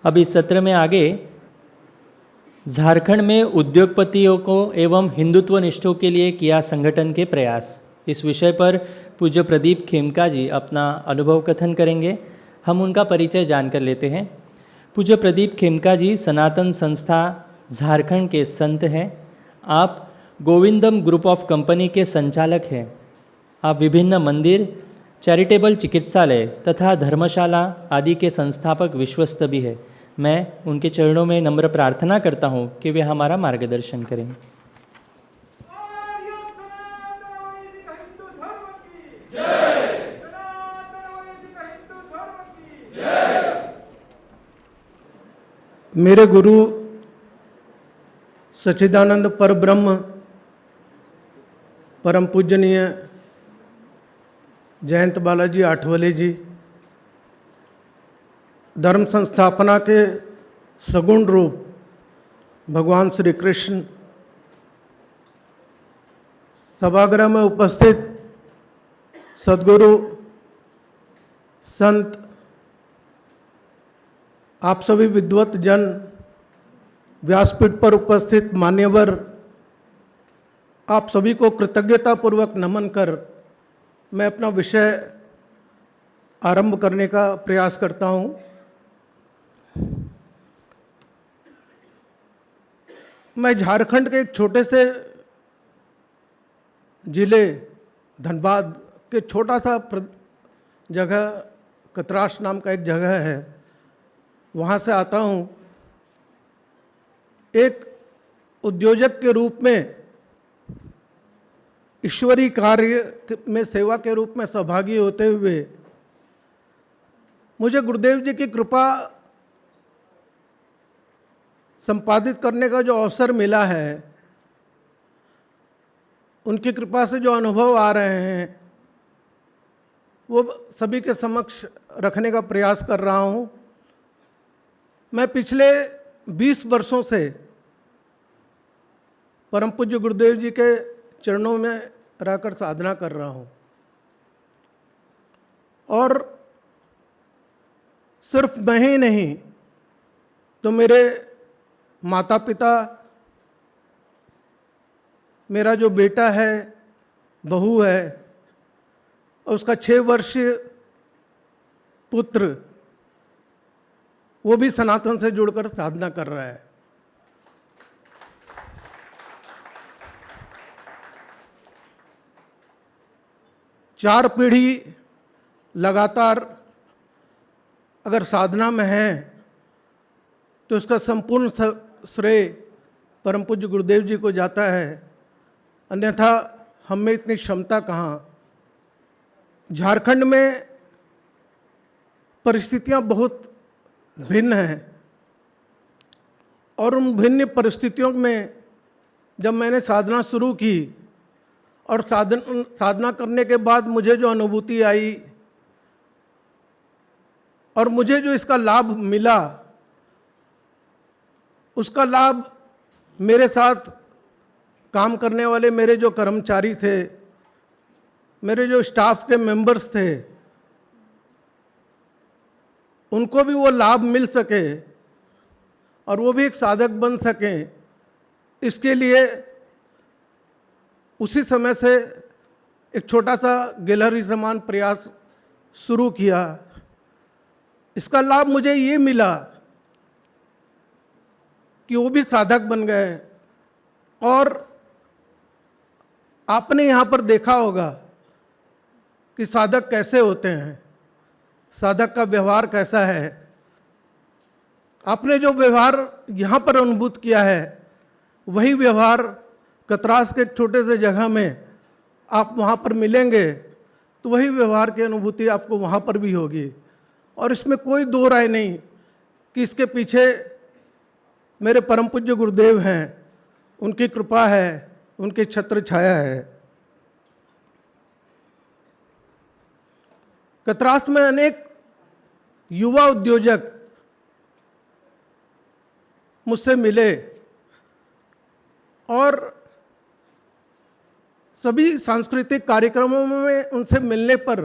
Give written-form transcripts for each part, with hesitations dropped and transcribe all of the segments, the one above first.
अब इस सत्र में आगे झारखंड में उद्योगपतियों को एवं हिंदुत्व निष्ठों के लिए किया संगठन के प्रयास, इस विषय पर पूज्य प्रदीप खेमका जी अपना अनुभव कथन करेंगे। हम उनका परिचय जानकर लेते हैं। पूज्य प्रदीप खेमका जी सनातन संस्था झारखंड के संत हैं। आप गोविंदम ग्रुप ऑफ कंपनी के संचालक हैं। आप विभिन्न मंदिर, चैरिटेबल चिकित्सालय तथा धर्मशाला आदि के संस्थापक विश्वस्त भी है। मैं उनके चरणों में नम्र प्रार्थना करता हूँ कि वे हमारा मार्गदर्शन करें। मेरे गुरु सच्चिदानंद परब्रह्म परम पूजनीय जयंत बालाजी आठवले जी धर्म संस्थापना के सगुण रूप भगवान श्री कृष्ण, सभागृह में उपस्थित सद्गुरु संत, आप सभी विद्वत जन, व्यासपीठ पर उपस्थित मान्यवर, आप सभी को कृतज्ञतापूर्वक नमन कर मैं अपना विषय आरंभ करने का प्रयास करता हूँ। मैं झारखंड के एक छोटे से जिले धनबाद के छोटा सा जगह कतराश नाम का एक जगह है, वहाँ से आता हूँ। एक उद्योजक के रूप में ईश्वरीय कार्य में सेवा के रूप में सहभागी होते हुए मुझे गुरुदेव जी की कृपा संपादित करने का जो अवसर मिला है, उनकी कृपा से जो अनुभव आ रहे हैं वो सभी के समक्ष रखने का प्रयास कर रहा हूँ। मैं पिछले 20 वर्षों से परम पूज्य गुरुदेव जी के चरणों में रहकर साधना कर रहा हूँ और सिर्फ मैं ही नहीं तो मेरे माता पिता, मेरा जो बेटा है, बहू है और उसका 6 वर्षीय पुत्र, वो भी सनातन से जुड़कर साधना कर रहा है। चार पीढ़ी लगातार अगर साधना में है तो इसका संपूर्ण श्रेय परम पूज्य गुरुदेव जी को जाता है, अन्यथा हम में इतनी क्षमता कहाँ। झारखंड में परिस्थितियाँ बहुत भिन्न हैं और उन भिन्न परिस्थितियों में जब मैंने साधना शुरू की और साधना करने के बाद मुझे जो अनुभूति आई और मुझे जो इसका लाभ मिला, उसका लाभ मेरे साथ काम करने वाले मेरे जो कर्मचारी थे, मेरे जो स्टाफ के मेंबर्स थे, उनको भी वो लाभ मिल सके और वो भी एक साधक बन सकें, इसके लिए उसी समय से एक छोटा सा गैलरी समान प्रयास शुरू किया। इसका लाभ मुझे ये मिला कि वो भी साधक बन गए और आपने यहाँ पर देखा होगा कि साधक कैसे होते हैं, साधक का व्यवहार कैसा है। आपने जो व्यवहार यहाँ पर अनुभूत किया है, वही व्यवहार कतरास के छोटे से जगह में आप वहाँ पर मिलेंगे तो वही व्यवहार की अनुभूति आपको वहाँ पर भी होगी। और इसमें कोई दो राय नहीं कि इसके पीछे मेरे परम पूज्य गुरुदेव हैं, उनकी कृपा है, उनकी छत्र छाया है। कतरास में अनेक युवा उद्योजक मुझसे मिले और सभी सांस्कृतिक कार्यक्रमों में उनसे मिलने पर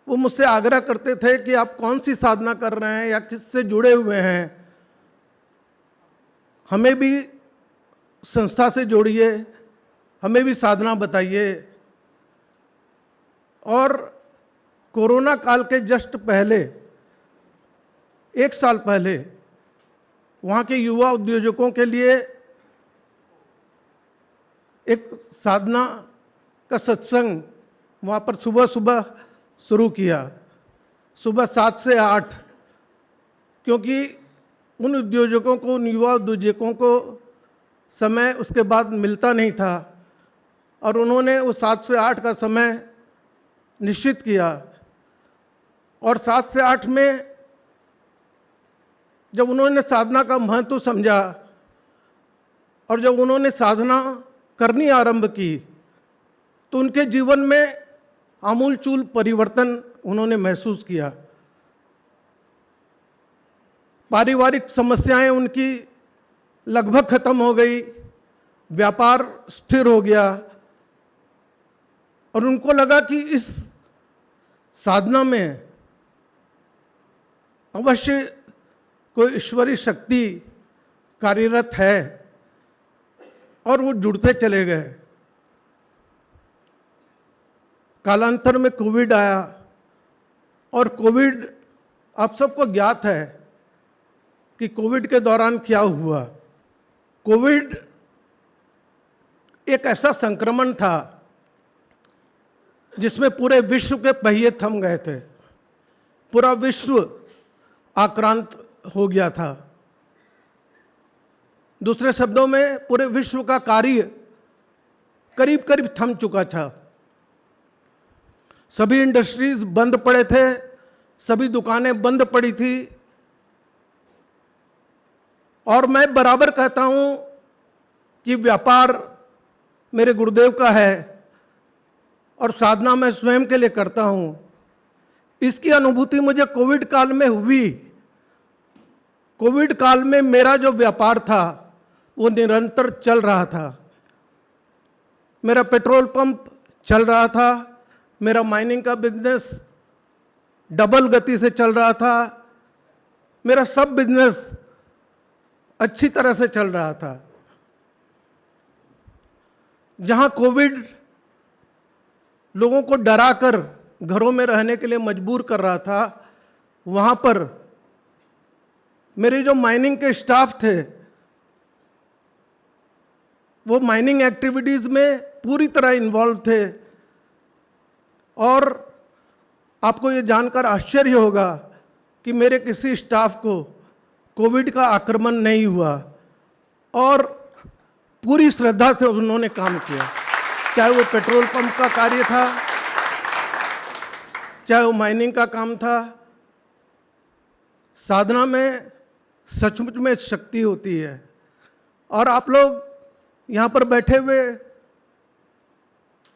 वो मुझसे आग्रह करते थे कि आप कौन सी साधना कर रहे हैं या किससे जुड़े हुए हैं, हमें भी संस्था से जोड़िए, हमें भी साधना बताइए। और कोरोना काल के जस्ट पहले, 1 साल पहले, वहाँ के युवा उद्योजकों के लिए एक साधना का सत्संग वहाँ पर सुबह सुबह शुरू किया, सुबह 7 से 8, क्योंकि उन उद्योजकों को, उन युवा उद्योजकों को समय उसके बाद मिलता नहीं था, और उन्होंने वो 7 से 8 का समय निश्चित किया। और 7 से 8 में जब उन्होंने साधना का महत्व समझा और जब उन्होंने साधना करनी आरंभ की, तो उनके जीवन में आमूलचूल परिवर्तन उन्होंने महसूस किया। पारिवारिक समस्याएं उनकी लगभग खत्म हो गई, व्यापार स्थिर हो गया, और उनको लगा कि इस साधना में अवश्य कोई ईश्वरीय शक्ति कार्यरत है, और वो जुड़ते चले गए। कालांतर में कोविड आया, और कोविड आप सबको ज्ञात है कि कोविड के दौरान क्या हुआ। कोविड एक ऐसा संक्रमण था जिसमें पूरे विश्व के पहिए थम गए थे, पूरा विश्व आक्रांत हो गया था। दूसरे शब्दों में पूरे विश्व का कार्य करीब करीब थम चुका था। सभी इंडस्ट्रीज बंद पड़े थे, सभी दुकानें बंद पड़ी थी। और मैं बराबर कहता हूं कि व्यापार मेरे गुरुदेव का है और साधना मैं स्वयं के लिए करता हूं। इसकी अनुभूति मुझे कोविड काल में हुई। कोविड काल में मेरा जो व्यापार था वो निरंतर चल रहा था। मेरा पेट्रोल पंप चल रहा था, मेरा माइनिंग का बिजनेस डबल गति से चल रहा था, मेरा सब बिजनेस अच्छी तरह से चल रहा था। जहां कोविड लोगों को डराकर घरों में रहने के लिए मजबूर कर रहा था, वहां पर मेरे जो माइनिंग के स्टाफ थे वो माइनिंग एक्टिविटीज़ में पूरी तरह इन्वॉल्व थे। और आपको ये जानकर आश्चर्य होगा कि मेरे किसी स्टाफ को कोविड का आक्रमण नहीं हुआ, और पूरी श्रद्धा से उन्होंने काम किया। चाहे वो पेट्रोल पंप का कार्य था, चाहे वो माइनिंग का काम था। साधना में सचमुच में शक्ति होती है। और आप लोग यहाँ पर बैठे हुए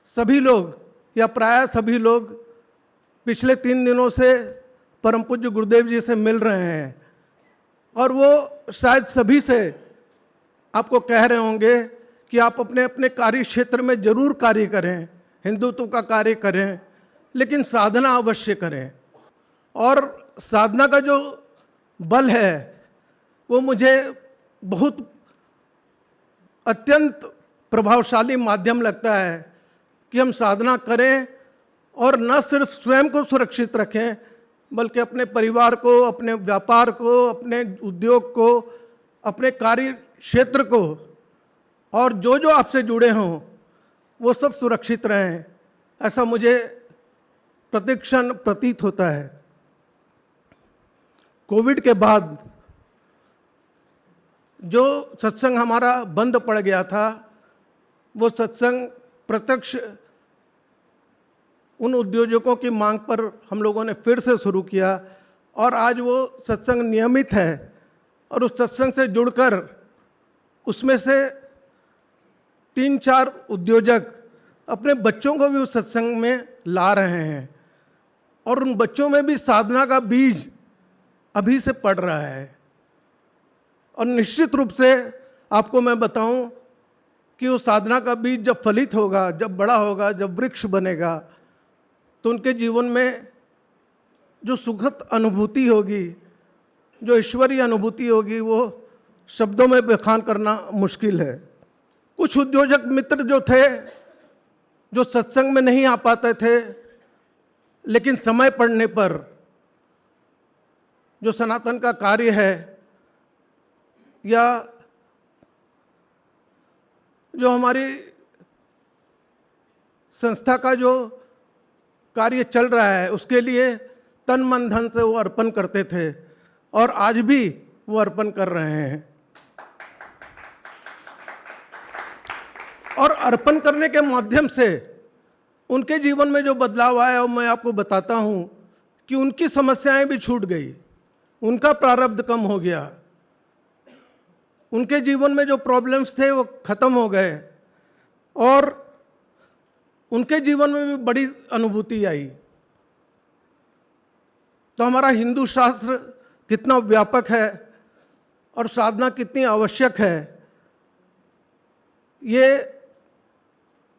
सभी लोग, या प्राय सभी लोग, पिछले 3 दिनों से परम पूज्य गुरुदेव जी से मिल रहे हैं, और वो शायद सभी से आपको कह रहे होंगे कि आप अपने अपने कार्य क्षेत्र में जरूर कार्य करें, हिंदुत्व का कार्य करें, लेकिन साधना अवश्य करें। और साधना का जो बल है वो मुझे बहुत अत्यंत प्रभावशाली माध्यम लगता है कि हम साधना करें और न सिर्फ स्वयं को सुरक्षित रखें, बल्कि अपने परिवार को, अपने व्यापार को, अपने उद्योग को, अपने कार्य क्षेत्र को, और जो जो आपसे जुड़े हों वो सब सुरक्षित रहें। ऐसा मुझे प्रतिक्षण प्रतीत होता है। कोविड के बाद जो सत्संग हमारा बंद पड़ गया था, वो सत्संग प्रत्यक्ष उन उद्योजकों की मांग पर हम लोगों ने फिर से शुरू किया, और आज वो सत्संग नियमित है। और उस सत्संग से जुड़कर उसमें से 3-4 उद्योजक अपने बच्चों को भी उस सत्संग में ला रहे हैं, और उन बच्चों में भी साधना का बीज अभी से पड़ रहा है। और निश्चित रूप से आपको मैं बताऊं कि वो साधना का बीज जब फलित होगा, जब बड़ा होगा, जब वृक्ष बनेगा, तो उनके जीवन में जो सुखद अनुभूति होगी, जो ईश्वरीय अनुभूति होगी, वो शब्दों में बयान करना मुश्किल है। कुछ उद्योजक मित्र जो थे, जो सत्संग में नहीं आ पाते थे, लेकिन समय पड़ने पर जो सनातन का कार्य है या जो हमारी संस्था का जो कार्य चल रहा है, उसके लिए तन मन धन से वो अर्पण करते थे और आज भी वो अर्पण कर रहे हैं। और अर्पण करने के माध्यम से उनके जीवन में जो बदलाव आया, वो मैं आपको बताता हूँ कि उनकी समस्याएं भी छूट गई, उनका प्रारब्ध कम हो गया, उनके जीवन में जो प्रॉब्लम्स थे वो खत्म हो गए और उनके जीवन में भी बड़ी अनुभूति आई। तो हमारा हिंदू शास्त्र कितना व्यापक है और साधना कितनी आवश्यक है, ये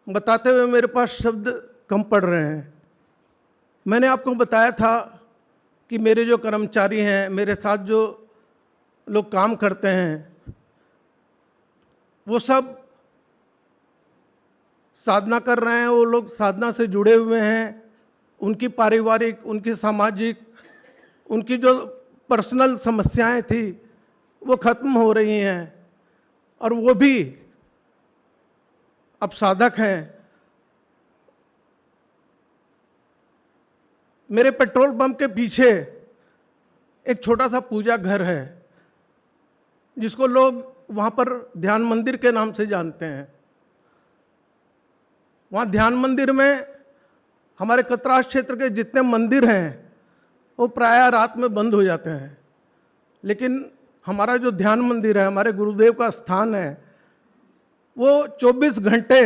बताते हुए मेरे पास शब्द कम पड़ रहे हैं। मैंने आपको बताया था कि मेरे जो कर्मचारी हैं, मेरे साथ जो लोग काम करते हैं, वो सब साधना कर रहे हैं, वो लोग साधना से जुड़े हुए हैं। उनकी पारिवारिक, उनकी सामाजिक, उनकी जो पर्सनल समस्याएं थी वो खत्म हो रही हैं और वो भी अब साधक हैं। मेरे पेट्रोल पंप के पीछे एक छोटा सा पूजा घर है, जिसको लोग वहाँ पर ध्यान मंदिर के नाम से जानते हैं। वहाँ ध्यान मंदिर में हमारे कतरास क्षेत्र के जितने मंदिर हैं वो प्रायः रात में बंद हो जाते हैं, लेकिन हमारा जो ध्यान मंदिर है, हमारे गुरुदेव का स्थान है, वो 24 घंटे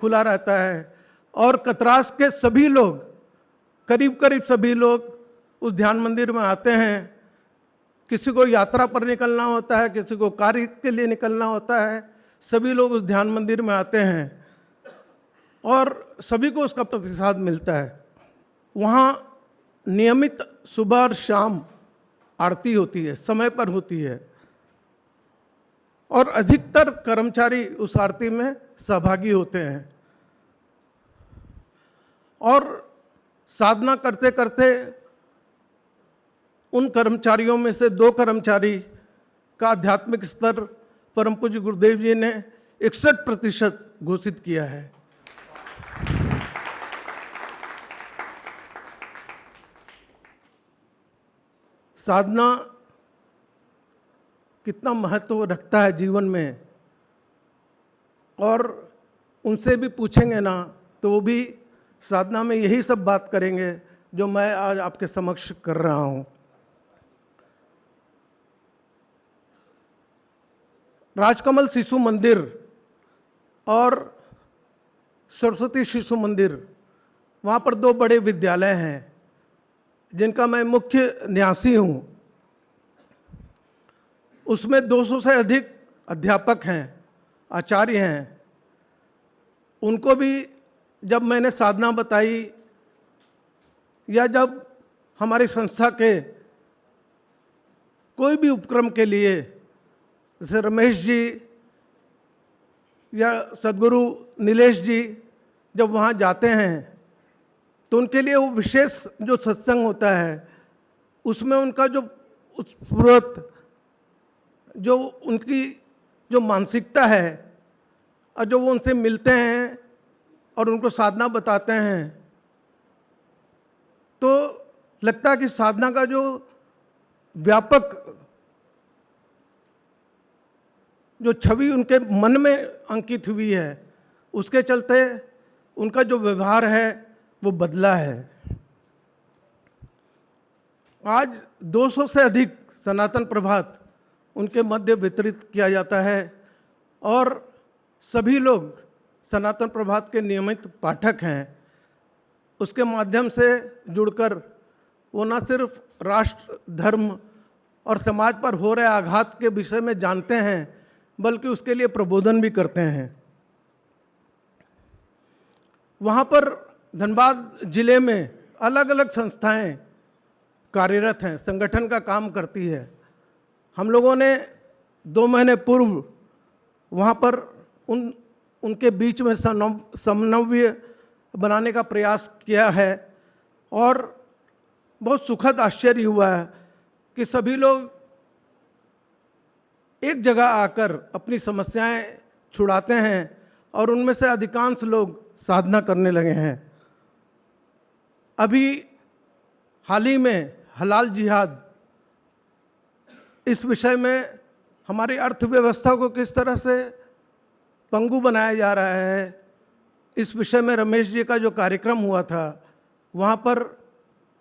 खुला रहता है और कतरास के सभी लोग, करीब करीब सभी लोग उस ध्यान मंदिर में आते हैं। किसी को यात्रा पर निकलना होता है, किसी को कार्य के लिए निकलना होता है, सभी लोग उस ध्यान मंदिर में आते हैं और सभी को उसका प्रतिसाद मिलता है। वहाँ नियमित सुबह और शाम आरती होती है, समय पर होती है और अधिकतर कर्मचारी उस आरती में सहभागी होते हैं। और साधना करते करते उन कर्मचारियों में से 2 कर्मचारी का आध्यात्मिक स्तर परम पूज्य गुरुदेव जी ने 61% घोषित किया है। साधना कितना महत्व रखता है जीवन में, और उनसे भी पूछेंगे ना तो वो भी साधना में यही सब बात करेंगे जो मैं आज आपके समक्ष कर रहा हूँ। राजकमल शिशु मंदिर और सरस्वती शिशु मंदिर, वहाँ पर 2 बड़े विद्यालय हैं जिनका मैं मुख्य न्यासी हूँ। उसमें 200 से अधिक अध्यापक हैं, आचार्य हैं। उनको भी जब मैंने साधना बताई या जब हमारी संस्था के कोई भी उपक्रम के लिए, जैसे रमेश जी या सदगुरु नीलेश जी जब वहाँ जाते हैं तो उनके लिए वो विशेष जो सत्संग होता है उसमें उनका जो उत्स्फूर्त, जो उनकी जो मानसिकता है और जो वो उनसे मिलते हैं और उनको साधना बताते हैं, तो लगता है कि साधना का जो व्यापक जो छवि उनके मन में अंकित हुई है, उसके चलते उनका जो व्यवहार है वो बदला है। आज 200 से अधिक सनातन प्रभात उनके मध्य वितरित किया जाता है और सभी लोग सनातन प्रभात के नियमित पाठक हैं। उसके माध्यम से जुड़कर वो न सिर्फ राष्ट्र, धर्म और समाज पर हो रहे आघात के विषय में जानते हैं, बल्कि उसके लिए प्रबोधन भी करते हैं। वहाँ पर धनबाद जिले में अलग अलग संस्थाएं कार्यरत हैं, संगठन का काम करती है। हम लोगों ने 2 महीने पूर्व वहाँ पर उनके बीच में समन्वय बनाने का प्रयास किया है और बहुत सुखद आश्चर्य हुआ है कि सभी लोग एक जगह आकर अपनी समस्याएं छुड़ाते हैं और उनमें से अधिकांश लोग साधना करने लगे हैं। अभी हाल ही में हलाल जिहाद, इस विषय में हमारी अर्थव्यवस्था को किस तरह से पंगु बनाया जा रहा है, इस विषय में रमेश जी का जो कार्यक्रम हुआ था वहाँ पर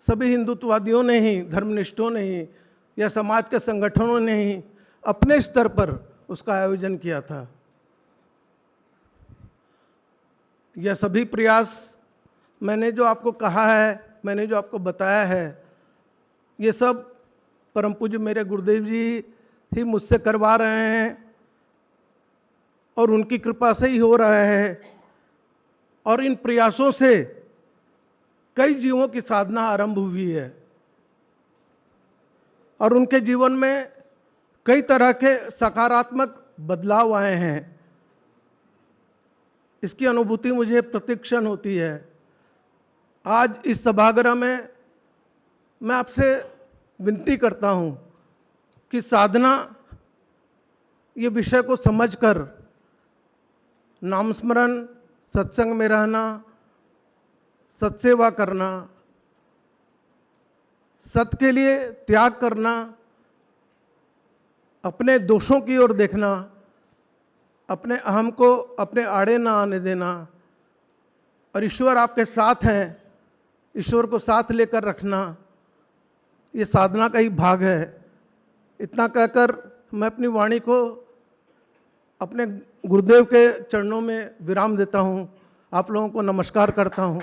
सभी हिंदुत्ववादियों ने ही, धर्मनिष्ठों ने ही या समाज के संगठनों ने ही अपने स्तर पर उसका आयोजन किया था। यह सभी प्रयास मैंने जो आपको कहा है, मैंने जो आपको बताया है, ये सब परम पूज्य मेरे गुरुदेव जी ही मुझसे करवा रहे हैं और उनकी कृपा से ही हो रहा है। और इन प्रयासों से कई जीवों की साधना आरंभ हुई है और उनके जीवन में कई तरह के सकारात्मक बदलाव आए हैं। इसकी अनुभूति मुझे प्रतिक्षण होती है। आज इस सभागृह में मैं आपसे विनती करता हूँ कि साधना ये विषय को समझकर नाम स्मरण, सत्संग में रहना, सत्सेवा करना, सत के लिए त्याग करना, अपने दोषों की ओर देखना, अपने अहम को अपने आड़े ना आने देना और ईश्वर आपके साथ हैं, ईश्वर को साथ लेकर रखना, ये साधना का ही भाग है। इतना कहकर मैं अपनी वाणी को अपने गुरुदेव के चरणों में विराम देता हूँ। आप लोगों को नमस्कार करता हूँ।